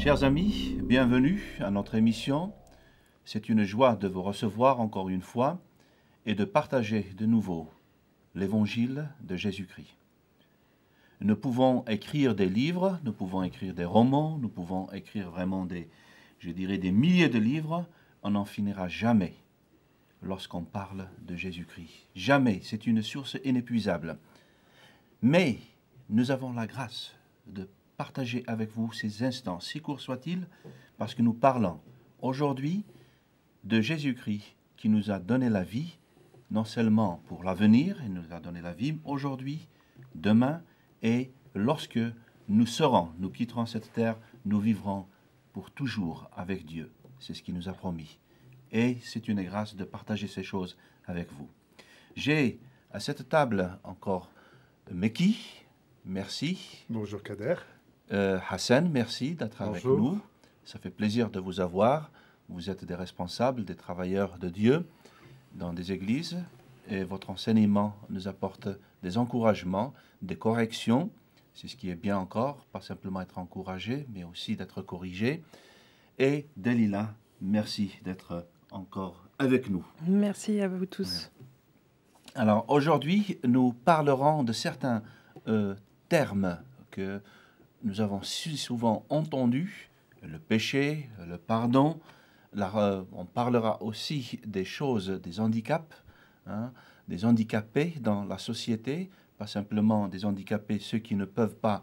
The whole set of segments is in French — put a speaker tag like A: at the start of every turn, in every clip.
A: Chers amis, bienvenue à notre émission. C'est une joie de vous recevoir encore une fois et de partager de nouveau l'évangile de Jésus-Christ. Nous pouvons écrire des livres, nous pouvons écrire des romans, nous pouvons écrire vraiment des milliers de livres, on n'en finira jamais lorsqu'on parle de Jésus-Christ. Jamais, c'est une source inépuisable. Mais nous avons la grâce de partager avec vous ces instants, si courts soient-ils, parce que nous parlons aujourd'hui de Jésus-Christ qui nous a donné la vie, non seulement pour l'avenir, il nous a donné la vie aujourd'hui, demain, et lorsque nous quitterons cette terre, nous vivrons pour toujours avec Dieu. C'est ce qu'il nous a promis. Et c'est une grâce de partager ces choses avec vous. J'ai à cette table encore Meki, merci.
B: Bonjour Kader.
A: Hassan, merci d'être avec nous. Ça fait plaisir de vous avoir. Vous êtes des responsables, des travailleurs de Dieu dans des églises et votre enseignement nous apporte des encouragements, des corrections. C'est ce qui est bien encore, pas simplement être encouragé, mais aussi d'être corrigé. Et Delila, merci d'être encore avec nous.
C: Merci à vous tous.
A: Alors aujourd'hui, nous parlerons de certains termes que nous avons si souvent entendus, le péché, le pardon. On parlera aussi des choses, des handicaps, des handicapés dans la société, pas simplement des handicapés, ceux qui ne peuvent pas,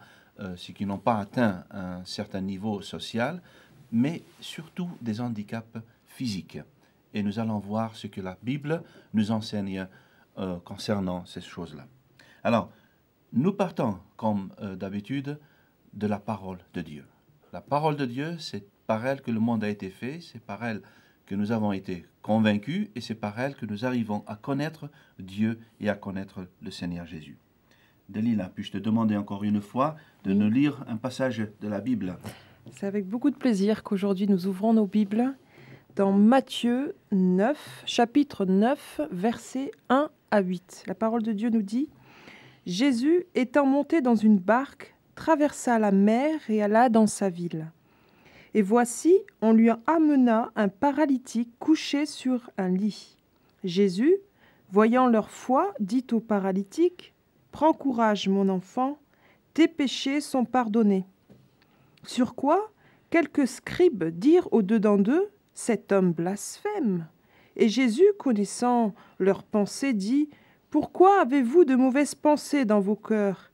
A: ceux qui n'ont pas atteint un certain niveau social, mais surtout des handicaps physiques. Et nous allons voir ce que la Bible nous enseigne concernant ces choses-là. Alors, nous partons, comme d'habitude, de la parole de Dieu. La parole de Dieu, c'est par elle que le monde a été fait, c'est par elle que nous avons été convaincus, et c'est par elle que nous arrivons à connaître Dieu et à connaître le Seigneur Jésus. Delila, puis-je te demander encore une fois de nous lire un passage de la Bible?
C: C'est avec beaucoup de plaisir qu'aujourd'hui nous ouvrons nos Bibles dans Matthieu 9, chapitre 9, versets 1 à 8. La parole de Dieu nous dit « Jésus, étant monté dans une barque, traversa la mer et alla dans sa ville. Et voici, on lui amena un paralytique couché sur un lit. Jésus, voyant leur foi, dit au paralytique, « Prends courage, mon enfant, tes péchés sont pardonnés. » Sur quoi, quelques scribes dirent au-dedans d'eux, « Cet homme blasphème. » Et Jésus, connaissant leurs pensées, dit, « Pourquoi avez-vous de mauvaises pensées dans vos cœurs ?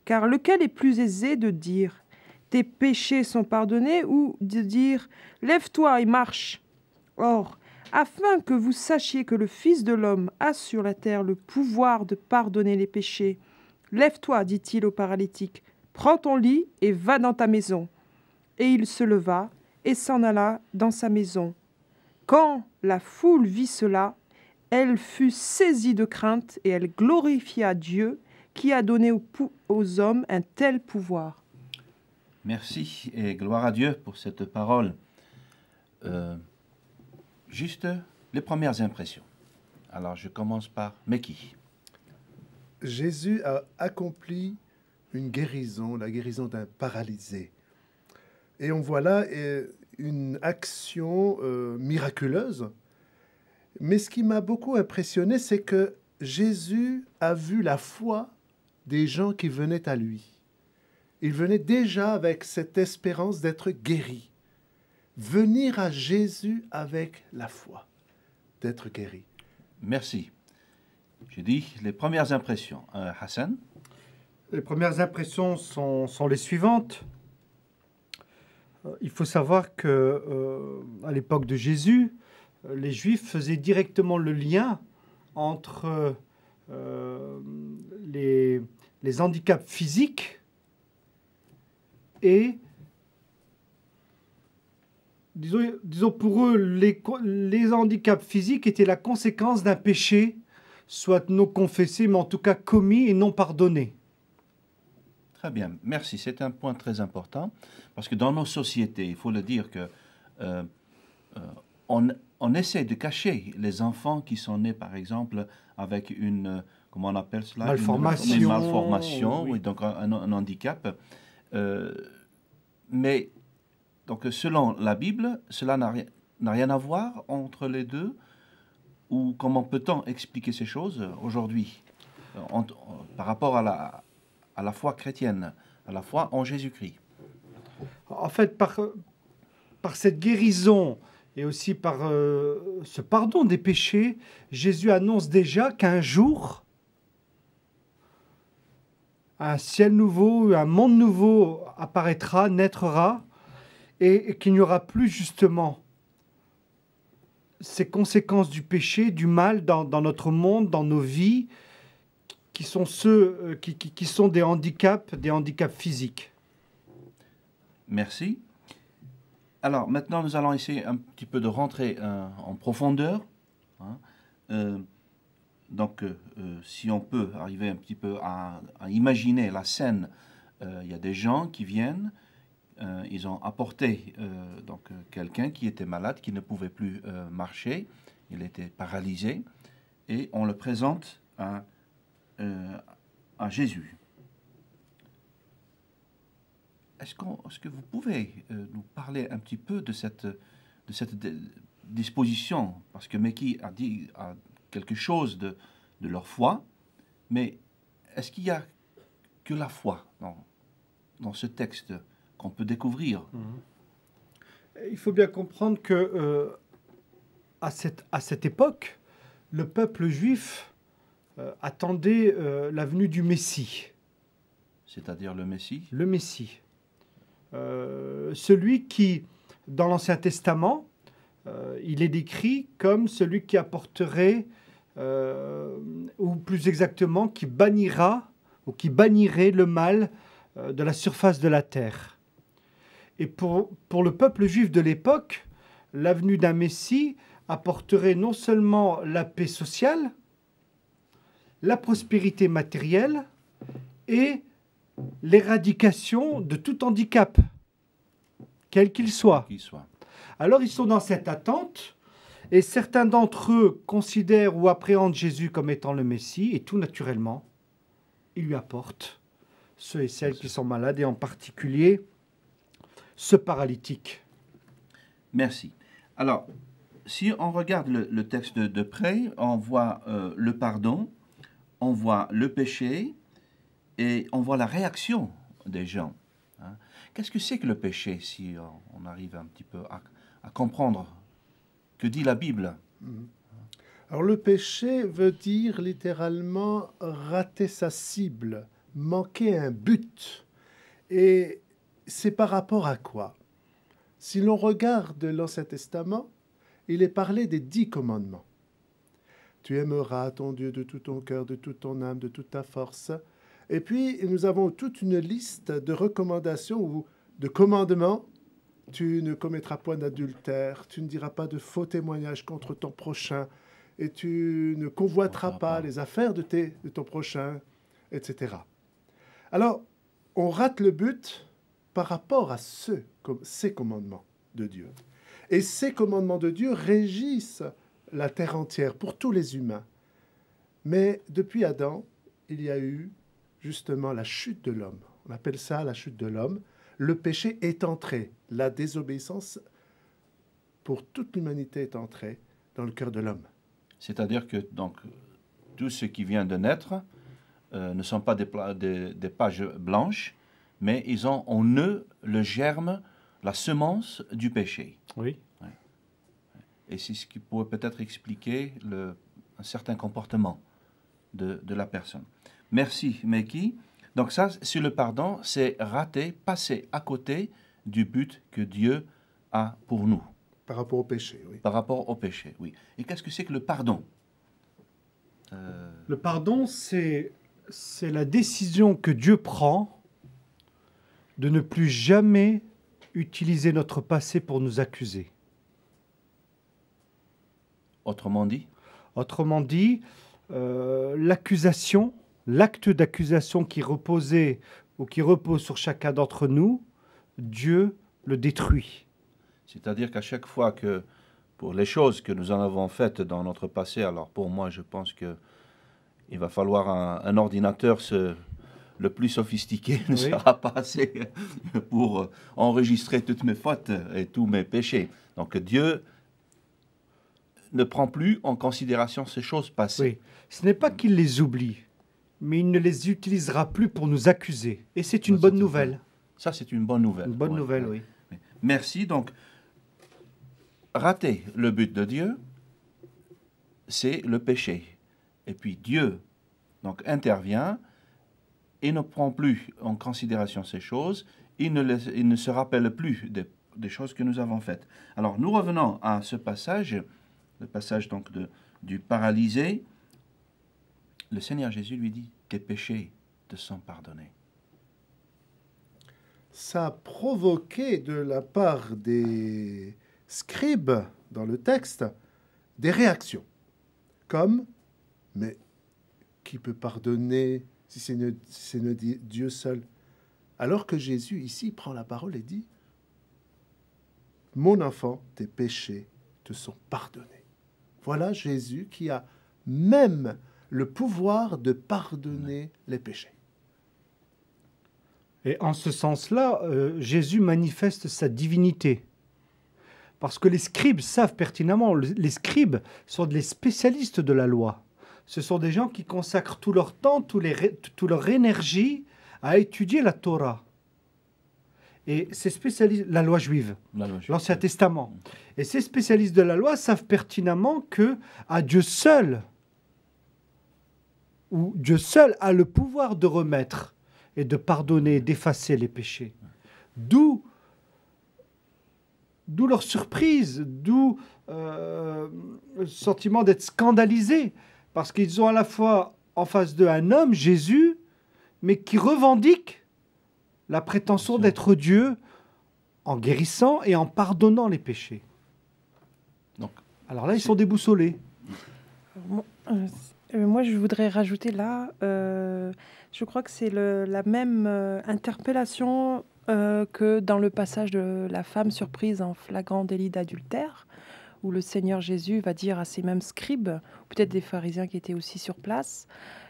C: Car lequel est plus aisé de dire, « Tes péchés sont pardonnés » ou de dire, « Lève-toi et marche » ? Or, afin que vous sachiez que le Fils de l'homme a sur la terre le pouvoir de pardonner les péchés, « Lève-toi, dit-il au paralytique, prends ton lit et va dans ta maison. » Et il se leva et s'en alla dans sa maison. Quand la foule vit cela, elle fut saisie de crainte et elle glorifia Dieu qui a donné aux hommes un tel pouvoir.
A: Merci et gloire à Dieu pour cette parole. Juste les premières impressions. Alors je commence par Meki.
B: Jésus a accompli une guérison, la guérison d'un paralysé. Et on voit là une action miraculeuse. Mais ce qui m'a beaucoup impressionné, c'est que Jésus a vu la foi des gens qui venaient à lui. Ils venaient déjà avec cette espérance d'être guéris. Venir à Jésus avec la foi, d'être guéri.
A: Merci. J'ai dit les premières impressions. Hassan?
D: Les premières impressions sont les suivantes. Il faut savoir que à l'époque de Jésus, les Juifs faisaient directement le lien entre les handicaps physiques et, disons pour eux, les handicaps physiques étaient la conséquence d'un péché, soit non confessé, mais en tout cas commis et non pardonné.
A: Très bien, merci. C'est un point très important, parce que dans nos sociétés, il faut le dire que on essaie de cacher les enfants qui sont nés, par exemple, avec une, comment on appelle cela?
D: Malformation.
A: Une malformation,
D: Oui.
A: oui, donc un handicap. Mais Donc, selon la Bible, cela n'a rien à voir entre les deux, ou comment peut-on expliquer ces choses aujourd'hui par rapport à la foi chrétienne, à la foi en Jésus-Christ?
D: En fait, par cette guérison et aussi par ce pardon des péchés, Jésus annonce déjà qu'un jour, un ciel nouveau, un monde nouveau apparaîtra, naîtra, et qu'il n'y aura plus justement ces conséquences du péché, du mal dans notre monde, dans nos vies, qui sont qui sont des handicaps physiques.
A: Merci. Alors maintenant, nous allons essayer un petit peu de rentrer en profondeur. Donc, si on peut arriver un petit peu à imaginer la scène, il y a des gens qui viennent, ils ont apporté quelqu'un qui était malade, qui ne pouvait plus marcher, il était paralysé, et on le présente à Jésus. Est-ce que vous pouvez nous parler un petit peu de cette disposition? Parce que Meki a dit quelque chose de leur foi, mais est-ce qu'il y a que la foi dans ce texte qu'on peut découvrir?
D: Il faut bien comprendre que à cette époque, le peuple juif attendait la venue du Messie.
A: C'est-à-dire le Messie?
D: Le Messie. Celui qui, dans l'Ancien Testament, il est décrit comme celui qui apporterait, ou plus exactement, qui bannira ou qui bannirait le mal de la surface de la terre. Et pour le peuple juif de l'époque, la venue d'un Messie apporterait non seulement la paix sociale, la prospérité matérielle et l'éradication de tout handicap, quel qu'il soit. Alors ils sont dans cette attente, et certains d'entre eux considèrent ou appréhendent Jésus comme étant le Messie, et tout naturellement, ils lui apportent ceux et celles qui sont malades, et en particulier ce paralytique.
A: Merci. Alors, si on regarde le texte de près, on voit le pardon, on voit le péché, et on voit la réaction des gens. Qu'est-ce que c'est que le péché, si on arrive un petit peu à comprendre que dit la Bible?
B: Alors le péché veut dire littéralement rater sa cible, manquer un but. Et c'est par rapport à quoi? Si l'on regarde l'Ancien Testament, il est parlé des 10 commandements. Tu aimeras ton Dieu de tout ton cœur, de toute ton âme, de toute ta force. Et puis, nous avons toute une liste de recommandations ou de commandements. Tu ne commettras point d'adultère, tu ne diras pas de faux témoignages contre ton prochain, et tu ne convoiteras pas les affaires de ton prochain, etc. Alors, on rate le but par rapport à ces commandements de Dieu. Et ces commandements de Dieu régissent la terre entière pour tous les humains. Mais depuis Adam, il y a eu justement la chute de l'homme. On appelle ça la chute de l'homme. Le péché est entré. La désobéissance pour toute l'humanité est entrée dans le cœur de l'homme.
A: C'est-à-dire que donc, tout ce qui vient de naître ne sont pas des pages blanches, mais ils ont en eux le germe, la semence du péché.
D: Oui.
A: Ouais. Et c'est ce qui pourrait peut-être expliquer un certain comportement de la personne. Merci, Meki. Donc ça, sur le pardon, c'est rater, passer à côté du but que Dieu a pour nous.
B: Par rapport au péché, oui.
A: Par rapport au péché, oui. Et qu'est-ce que c'est que le pardon?
D: Le pardon, c'est la décision que Dieu prend de ne plus jamais utiliser notre passé pour nous accuser.
A: Autrement dit?
D: Autrement dit, l'accusation, l'acte d'accusation qui reposait ou qui repose sur chacun d'entre nous, Dieu le détruit.
A: C'est-à-dire qu'à chaque fois que, pour les choses que nous en avons faites dans notre passé, alors pour moi, je pense qu'il va falloir un ordinateur se le plus sophistiqué ne
D: Oui.
A: sera pas assez pour enregistrer toutes mes fautes et tous mes péchés. Donc Dieu ne prend plus en considération ces choses passées.
D: Oui. Ce n'est pas qu'il les oublie, mais il ne les utilisera plus pour nous accuser. Et c'est une
A: Ouais,
D: bonne
A: c'est
D: nouvelle.
A: Ça, c'est une bonne nouvelle.
D: Une bonne
A: Ouais,
D: nouvelle,
A: ouais.
D: oui.
A: Merci. Donc, rater le but de Dieu, c'est le péché. Et puis Dieu donc, intervient et ne prend plus en considération ces choses. Il ne se rappelle plus des choses que nous avons faites. Alors, nous revenons à ce passage, le passage donc du paralysé. Le Seigneur Jésus lui dit, tes péchés te sont pardonnés.
B: Ça a provoqué de la part des scribes dans le texte des réactions, comme « mais qui peut pardonner si c'est Dieu seul ?» Alors que Jésus ici prend la parole et dit « Mon enfant, tes péchés te sont pardonnés. » Voilà Jésus qui a même le pouvoir de pardonner les péchés.
D: Et en ce sens-là, Jésus manifeste sa divinité. Parce que les scribes savent pertinemment, les scribes sont des spécialistes de la loi. Ce sont des gens qui consacrent tout leur temps, toute leur énergie à étudier la Torah. Et ces spécialistes, la loi juive, l'Ancien Testament. Et ces spécialistes de la loi savent pertinemment que à Dieu seul, où Dieu seul a le pouvoir de remettre et de pardonner, d'effacer les péchés. D'où leur surprise, d'où le sentiment d'être scandalisés, parce qu'ils ont à la fois en face d'eux un homme, Jésus, mais qui revendique la prétention d'être Dieu en guérissant et en pardonnant les péchés.
A: Donc,
D: alors là, ils sont déboussolés.
C: Moi, je voudrais rajouter là, je crois que c'est la même interpellation que dans le passage de la femme surprise en flagrant délit d'adultère, où le Seigneur Jésus va dire à ces mêmes scribes, peut-être des pharisiens qui étaient aussi sur place,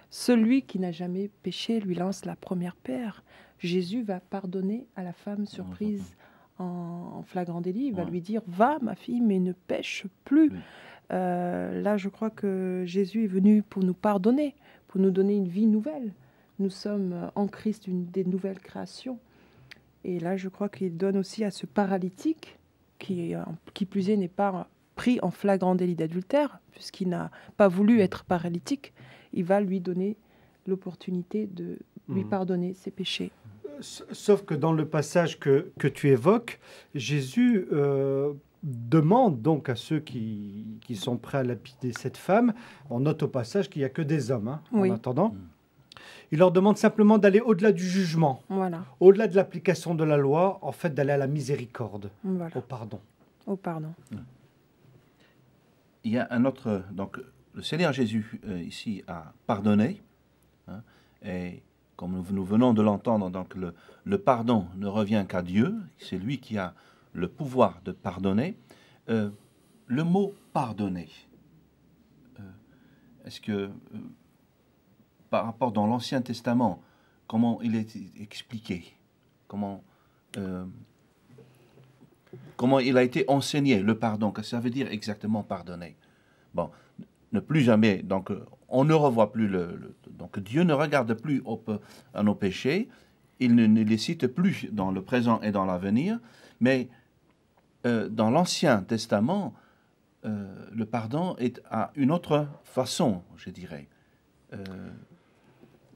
C: celui qui n'a jamais péché lui lance la première pierre. Jésus va pardonner à la femme surprise en flagrant délit. Il va lui dire, va ma fille, mais ne pêche plus. Oui. Là, je crois que Jésus est venu pour nous pardonner, pour nous donner une vie nouvelle. Nous sommes en Christ des nouvelles créations. Et là, je crois qu'il donne aussi à ce paralytique, qui plus est n'est pas pris en flagrant délit d'adultère, puisqu'il n'a pas voulu être paralytique, il va lui donner l'opportunité de lui pardonner ses péchés.
D: Sauf que dans le passage que tu évoques, Jésus demande donc à ceux qui sont prêts à lapider cette femme, on note au passage qu'il n'y a que des hommes, en attendant, il leur demande simplement d'aller au-delà du jugement, au-delà de l'application de la loi, en fait d'aller à la miséricorde, au pardon.
C: Au pardon.
A: Il y a un autre... Donc, le Seigneur Jésus, ici, a pardonné, et comme nous venons de l'entendre, donc le pardon ne revient qu'à Dieu, c'est lui qui a le pouvoir de pardonner. Le mot « pardonner », est-ce que, par rapport dans l'Ancien Testament, comment il est expliqué, comment il a été enseigné, le pardon, que ça veut dire exactement pardonner? Bon, ne plus jamais, donc on ne revoit plus donc Dieu ne regarde plus à nos péchés, il ne les cite plus dans le présent et dans l'avenir, mais dans l'Ancien Testament, le pardon est à une autre façon, je dirais.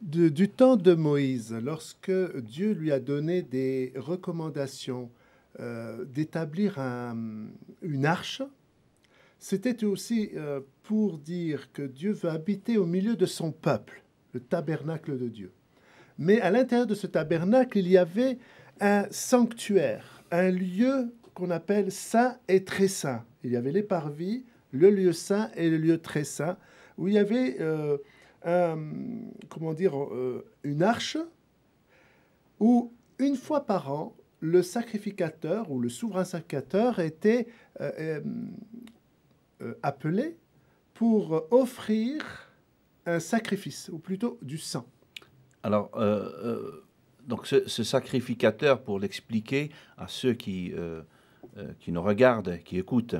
B: Du temps de Moïse, lorsque Dieu lui a donné des recommandations d'établir une arche, c'était aussi pour dire que Dieu veut habiter au milieu de son peuple, le tabernacle de Dieu. Mais à l'intérieur de ce tabernacle, il y avait un sanctuaire, un lieu qu'on appelle saint et très saint. Il y avait les parvis, le lieu saint et le lieu très saint, où il y avait une arche où, une fois par an, le sacrificateur ou le souverain sacrificateur était appelé pour offrir un sacrifice, ou plutôt du sang.
A: Alors, donc ce sacrificateur, pour l'expliquer à ceux qui nous regardent, qui écoutent,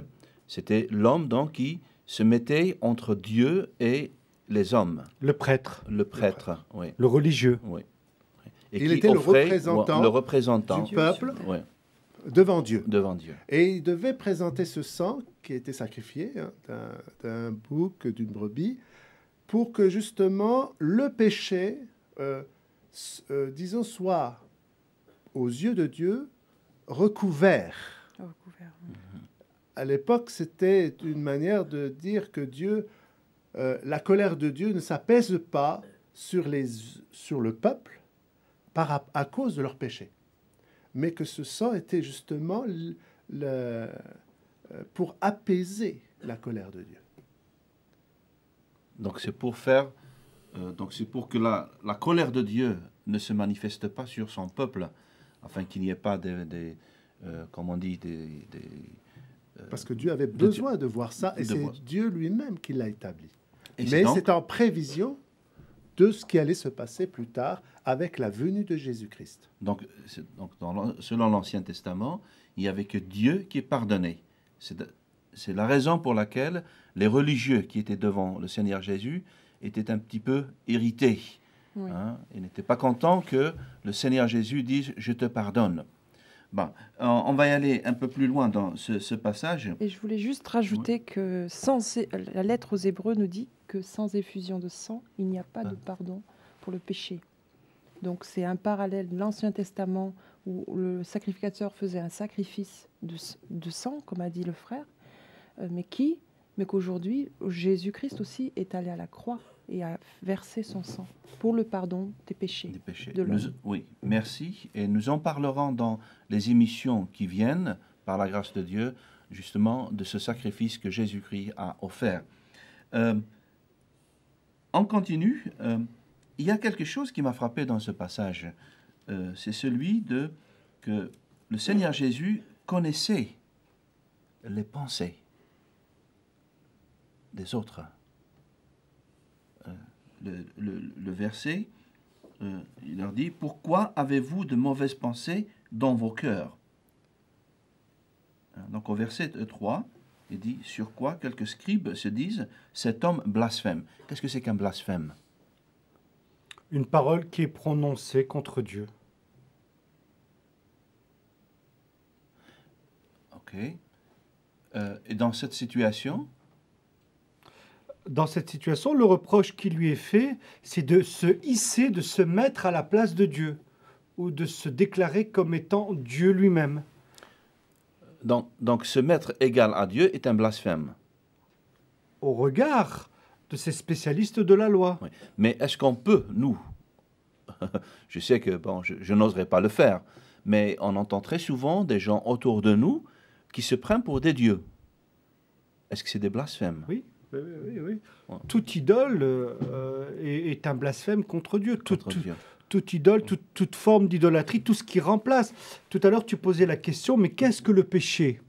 A: c'était l'homme donc qui se mettait entre Dieu et les hommes.
D: Le prêtre,
A: Le prêtre, oui.
D: le religieux.
A: Oui.
B: Il
A: qui
B: était le
A: offrait,
B: représentant du peuple
A: oui,
B: devant Dieu.
A: devant Dieu.
B: Et il devait présenter ce sang qui était sacrifié, d'un bouc, d'une brebis, pour que justement le péché, disons, soit aux yeux de Dieu recouvert.
C: Recouvert.
B: À l'époque, c'était une manière de dire que Dieu, la colère de Dieu ne s'apaise pas sur le peuple à cause de leur péché, mais que ce sang était justement pour apaiser la colère de Dieu.
A: Donc c'est pour faire, donc c'est pour que la colère de Dieu ne se manifeste pas sur son peuple, afin qu'il n'y ait pas comme on dit,
B: Parce que Dieu avait besoin de voir ça, et c'est Dieu lui-même qui l'a établi. Mais c'est en prévision de ce qui allait se passer plus tard avec la venue de Jésus-Christ.
A: Donc selon l'Ancien Testament, il n'y avait que Dieu qui pardonnait. C'est la raison pour laquelle les religieux qui étaient devant le Seigneur Jésus étaient un petit peu irrités.
C: Oui.
A: Hein, ils n'étaient pas contents que le Seigneur Jésus dise « je te pardonne ». Bon, on va y aller un peu plus loin dans ce passage.
C: Et je voulais juste rajouter que la lettre aux Hébreux nous dit que sans effusion de sang, il n'y a pas de pardon pour le péché. Donc c'est un parallèle de l'Ancien Testament où le sacrificateur faisait un sacrifice de sang, comme a dit le frère, mais qu'aujourd'hui, Jésus-Christ aussi est allé à la croix et a versé son sang pour le pardon des péchés. De l'homme.
A: Oui, merci. Et nous en parlerons dans les émissions qui viennent, par la grâce de Dieu, justement, de ce sacrifice que Jésus-Christ a offert. On continue. Il y a quelque chose qui m'a frappé dans ce passage. C'est celui que le Seigneur Jésus connaissait les pensées des autres. Le verset, il leur dit « Pourquoi avez-vous de mauvaises pensées dans vos cœurs ?» Donc au verset 3, il dit « Sur quoi quelques scribes se disent « Cet homme blasphème ». Qu'est-ce que c'est qu'un blasphème?
D: Une parole qui est prononcée contre Dieu.
A: Ok. Et dans cette situation?
D: Dans cette situation, le reproche qui lui est fait, c'est de se hisser, de se mettre à la place de Dieu, ou de se déclarer comme étant Dieu lui-même.
A: Donc se mettre égal à Dieu est un blasphème.
D: Au regard de ces spécialistes de la loi.
A: Oui. Mais est-ce qu'on peut, nous, je sais que bon, je n'oserais pas le faire, mais on entend très souvent des gens autour de nous qui se prennent pour des dieux. Est-ce que c'est des blasphèmes?
D: Oui. Oui.
A: Ouais.
D: Toute idole est un blasphème contre Dieu.
A: Dieu.
D: Toute idole, toute forme d'idolâtrie, tout ce qui remplace. Tout à l'heure, tu posais la question, mais qu'est-ce que le péché?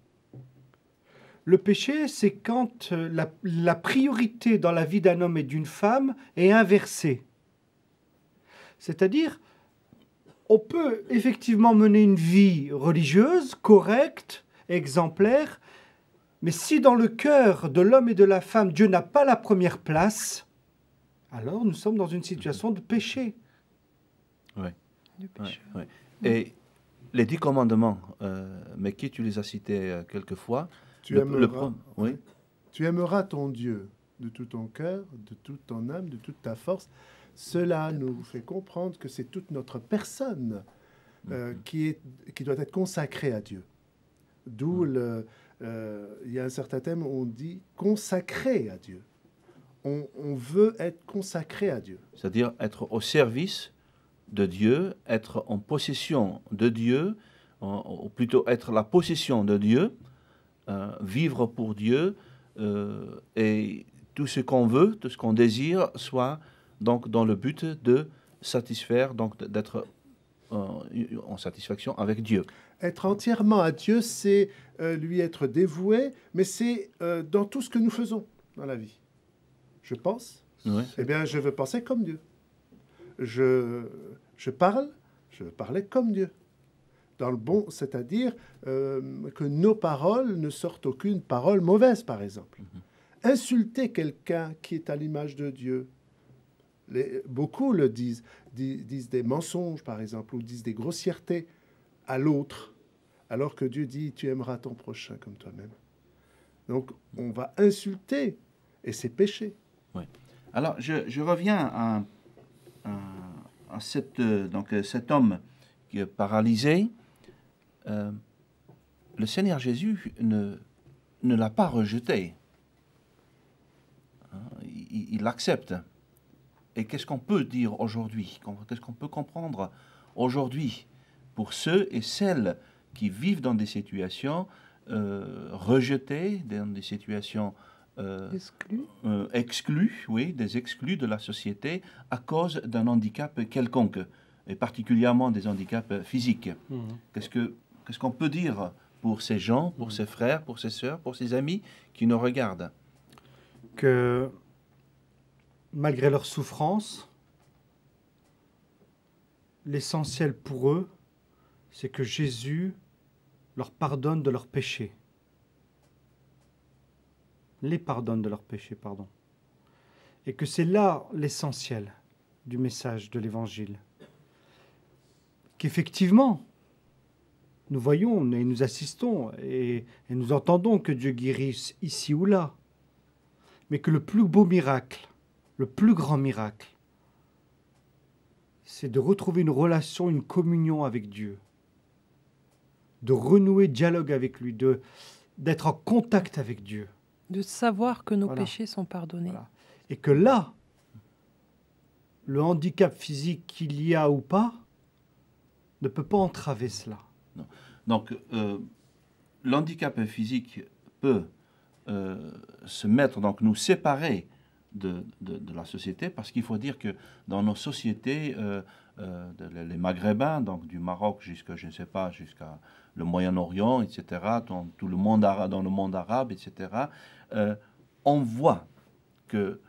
D: Le péché, c'est quand la priorité dans la vie d'un homme et d'une femme est inversée. C'est-à-dire, on peut effectivement mener une vie religieuse, correcte, exemplaire, mais si dans le cœur de l'homme et de la femme, Dieu n'a pas la première place, alors nous sommes dans une situation de péché.
A: Oui.
C: De péché.
A: Oui. Et les 10 commandements, mais qui tu les as cités quelquefois?
B: Tu aimeras ton Dieu de tout ton cœur, de toute ton âme, de toute ta force. Cela nous fait comprendre que c'est toute notre personne qui doit être consacrée à Dieu. D'où il y a un certain thème où on dit consacré à Dieu. On veut être consacré à Dieu.
A: C'est-à-dire être au service de Dieu, être en possession de Dieu, ou plutôt être la possession de Dieu, vivre pour Dieu, et tout ce qu'on veut, tout ce qu'on désire, soit donc dans le but de satisfaire, donc d'être en satisfaction avec Dieu.
B: Être entièrement à Dieu, c'est lui être dévoué, mais c'est dans tout ce que nous faisons dans la vie. Je pense,
A: Oui.
B: eh bien, je veux penser comme Dieu. je parlais comme Dieu. Dans le bon, c'est-à-dire que nos paroles ne sortent aucune parole mauvaise, par exemple. Insulter quelqu'un qui est à l'image de Dieu, beaucoup le disent des mensonges, par exemple, ou disent des grossièretés à l'autre, alors que Dieu dit « tu aimeras ton prochain comme toi-même ». Donc, on va insulter, et c'est péché.
A: Oui. Alors, je reviens à cet homme qui est paralysé. Le Seigneur Jésus ne l'a pas rejeté. Il l'accepte. Et qu'est-ce qu'on peut dire aujourd'hui? Qu'est-ce qu'on peut comprendre aujourd'hui pour ceux et celles qui vivent dans des situations rejetées, dans des situations exclus, oui, des exclus de la société à cause d'un handicap quelconque, et particulièrement des handicaps physiques. Qu'est-ce qu'on peut dire pour ces gens, pour ces frères, pour ces sœurs, pour ces amis qui nous regardent?
D: Que malgré leur souffrance, l'essentiel pour eux, c'est que Jésus leur pardonne de leurs péchés. Les pardonne de leurs péchés, pardon. Et que c'est là l'essentiel du message de l'Évangile. Qu'effectivement, nous voyons et nous assistons et nous entendons que Dieu guérisse ici ou là. Mais que le plus beau miracle, le plus grand miracle, c'est de retrouver une relation, une communion avec Dieu. De renouer dialogue avec lui, d'être en contact avec Dieu.
C: De savoir que nos péchés sont pardonnés.
D: Voilà. Et que là, le handicap physique qu'il y a ou pas, ne peut pas entraver cela.
A: Non. Donc, l'handicap physique peut se mettre, donc nous séparer de la société, parce qu'il faut dire que dans nos sociétés, les Maghrébins, donc du Maroc jusqu'à, je ne sais pas, jusqu'à le Moyen-Orient, etc., dans tout le monde arabe, dans le monde arabe, etc., on voit que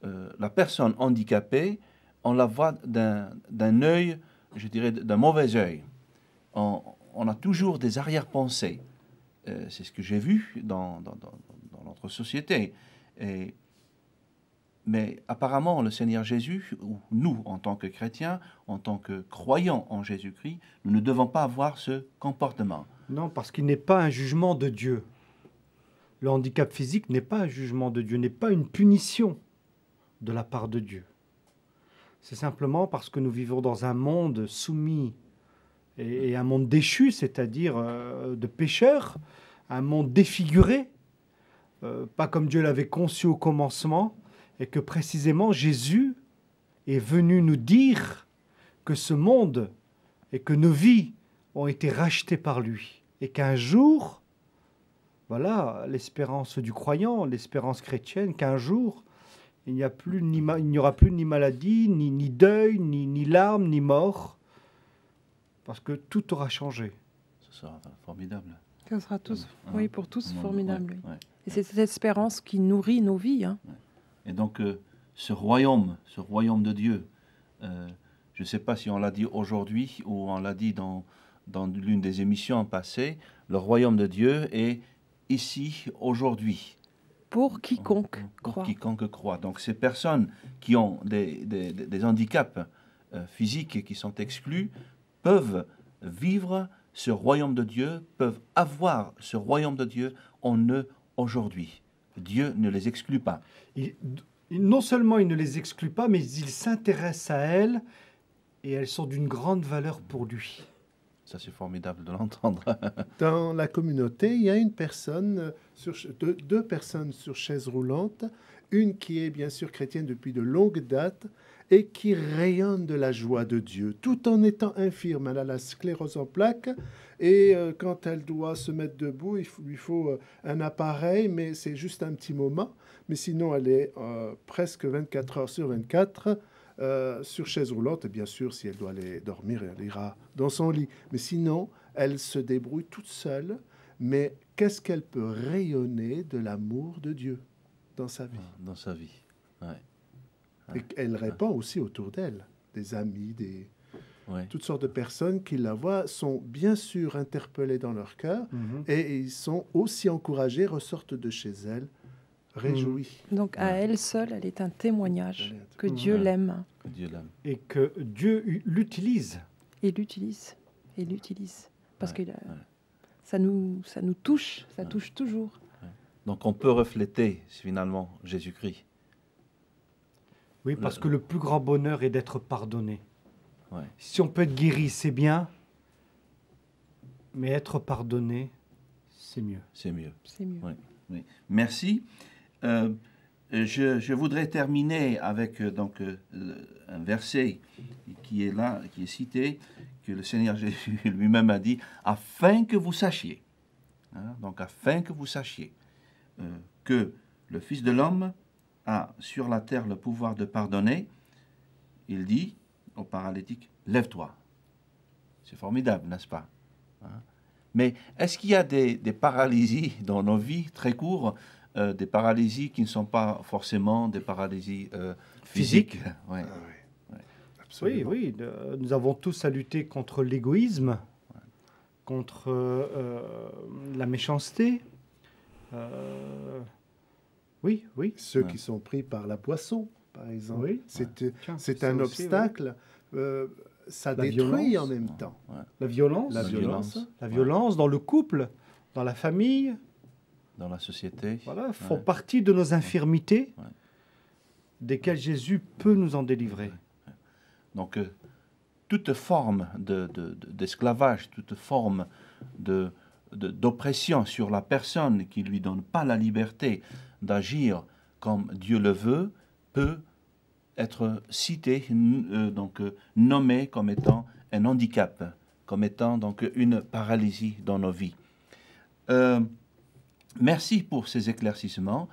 A: la personne handicapée, on la voit d'un œil, je dirais, d'un mauvais œil. On a toujours des arrière-pensées. C'est ce que j'ai vu dans notre société. Mais apparemment, le Seigneur Jésus, ou nous, en tant que chrétiens, en tant que croyants en Jésus-Christ, nous ne devons pas avoir ce comportement.
D: Non, parce qu'il n'est pas un jugement de Dieu. Le handicap physique n'est pas un jugement de Dieu, n'est pas une punition de la part de Dieu. C'est simplement parce que nous vivons dans un monde soumis et un monde déchu, c'est-à-dire de pécheurs, un monde défiguré, pas comme Dieu l'avait conçu au commencement, et que précisément Jésus est venu nous dire que ce monde et que nos vies ont été rachetées par lui, et qu'un jour, voilà l'espérance du croyant, l'espérance chrétienne, qu'un jour, il n'y aura plus ni maladie, ni deuil, ni larmes, ni mort, parce que tout aura changé.
A: Ce sera formidable.
C: Ça sera tous, oui, pour tous formidable.
A: Ouais.
C: Et c'est cette espérance qui nourrit nos vies. Hein.
A: Ouais. Et donc, ce royaume de Dieu, je ne sais pas si on l'a dit aujourd'hui ou on l'a dit dans l'une des émissions passées, le royaume de Dieu est ici, aujourd'hui.
C: Pour quiconque croit.
A: Pour quiconque croit. Donc, ces personnes qui ont des handicaps physiques qui sont exclus peuvent vivre ce royaume de Dieu, peuvent avoir ce royaume de Dieu en eux aujourd'hui. Dieu ne les exclut pas.
D: Non seulement il ne les exclut pas, mais il s'intéresse à elles et elles sont d'une grande valeur pour lui.
A: Ça, c'est formidable de l'entendre.
B: Dans la communauté, il y a deux personnes sur chaise roulante, une qui est bien sûr chrétienne depuis de longues dates et qui rayonne de la joie de Dieu, tout en étant infirme. Elle a la sclérose en plaques et quand elle doit se mettre debout, il lui faut un appareil, mais c'est juste un petit moment. Mais sinon, elle est presque 24 heures sur 24 sur chaise roulante. Et bien sûr, si elle doit aller dormir, elle ira dans son lit. Mais sinon, elle se débrouille toute seule. Mais qu'est-ce qu'elle peut rayonner de l'amour de Dieu dans sa vie?
A: Dans sa vie, ouais.
B: Et elle répand aussi autour d'elle. des amis,
A: Ouais.
B: toutes sortes de personnes qui la voient sont bien sûr interpellées dans leur cœur et ils sont aussi encouragés, ressortent de chez elle réjouis.
C: Donc à elle seule, elle est un témoignage que Dieu
A: Ouais.
C: l'aime
A: Que Dieu l'aime.
D: Et que Dieu l'utilise.
C: et l'utilise. Et l'utilise. Parce
A: Ouais,
C: que ça nous touche, ça touche toujours.
A: Donc on peut refléter finalement Jésus-Christ.
D: Oui, parce que le plus grand bonheur est d'être pardonné.
A: Ouais.
D: Si on peut être guéri, c'est bien, mais être pardonné, c'est mieux.
A: C'est mieux.
C: C'est mieux.
A: Ouais. Oui. Merci. Je voudrais terminer avec un verset qui est là, qui est cité, que le Seigneur Jésus lui-même a dit, afin que vous sachiez, hein, donc afin que vous sachiez que le Fils de l'homme a sur la terre le pouvoir de pardonner. Il dit au paralytique, lève-toi. C'est formidable, n'est-ce pas? Hein? Mais est-ce qu'il y a des paralysies dans nos vies très courtes, des paralysies qui ne sont pas forcément des paralysies physiques? Ouais.
B: Ah oui.
D: Oui,
B: Absolument.
D: oui, nous avons tous à lutter contre l'égoïsme, contre la méchanceté. Oui, oui.
B: Ceux
A: Ouais.
B: qui sont pris par la boisson, par exemple.
D: Oui.
B: C'est
D: C'est
B: un
D: ça aussi,
B: obstacle. Ça
D: La
B: détruit
D: violence.
B: en même temps.
D: La violence.
B: La
A: La
B: violence.
A: violence.
D: La violence dans le couple, dans la famille,
A: Dans la société.
D: voilà, font
A: Ouais.
D: partie de nos infirmités
A: Ouais.
D: desquelles Jésus peut nous en délivrer.
A: Donc, toute forme d'esclavage, toute forme d'oppression sur la personne qui ne lui donne pas la liberté d'agir comme Dieu le veut, peut être cité, nommé comme étant un handicap, comme étant donc une paralysie dans nos vies. Merci pour ces éclaircissements.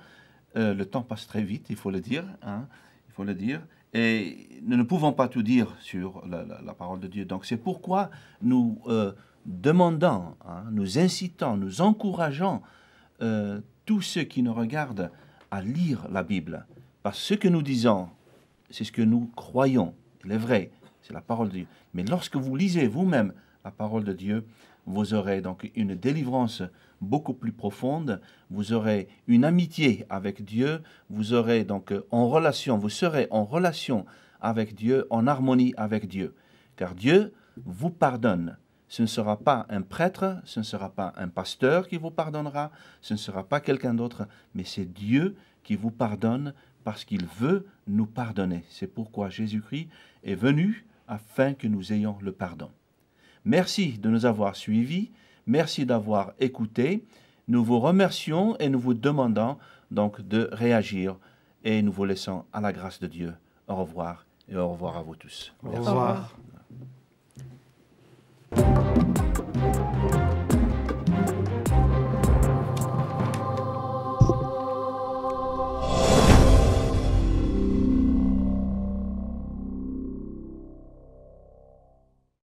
A: Le temps passe très vite, il faut le dire. Hein, il faut le dire. Et nous ne pouvons pas tout dire sur la parole de Dieu. Donc c'est pourquoi nous demandons, hein, nous incitons, nous encourageons tous ceux qui nous regardent à lire la Bible. Parce que ce que nous disons, c'est ce que nous croyons. Il est vrai, c'est la parole de Dieu. Mais lorsque vous lisez vous-même la parole de Dieu, vous aurez donc une délivrance beaucoup plus profonde, vous aurez une amitié avec Dieu, vous aurez donc vous serez en relation avec Dieu, en harmonie avec Dieu. Car Dieu vous pardonne. Ce ne sera pas un prêtre, ce ne sera pas un pasteur qui vous pardonnera, ce ne sera pas quelqu'un d'autre, mais c'est Dieu qui vous pardonne parce qu'il veut nous pardonner. C'est pourquoi Jésus-Christ est venu afin que nous ayons le pardon. Merci de nous avoir suivis, merci d'avoir écouté. Nous vous remercions et nous vous demandons donc de réagir et nous vous laissons à la grâce de Dieu. Au revoir et au revoir à vous tous.
D: Au
A: Merci.
D: revoir.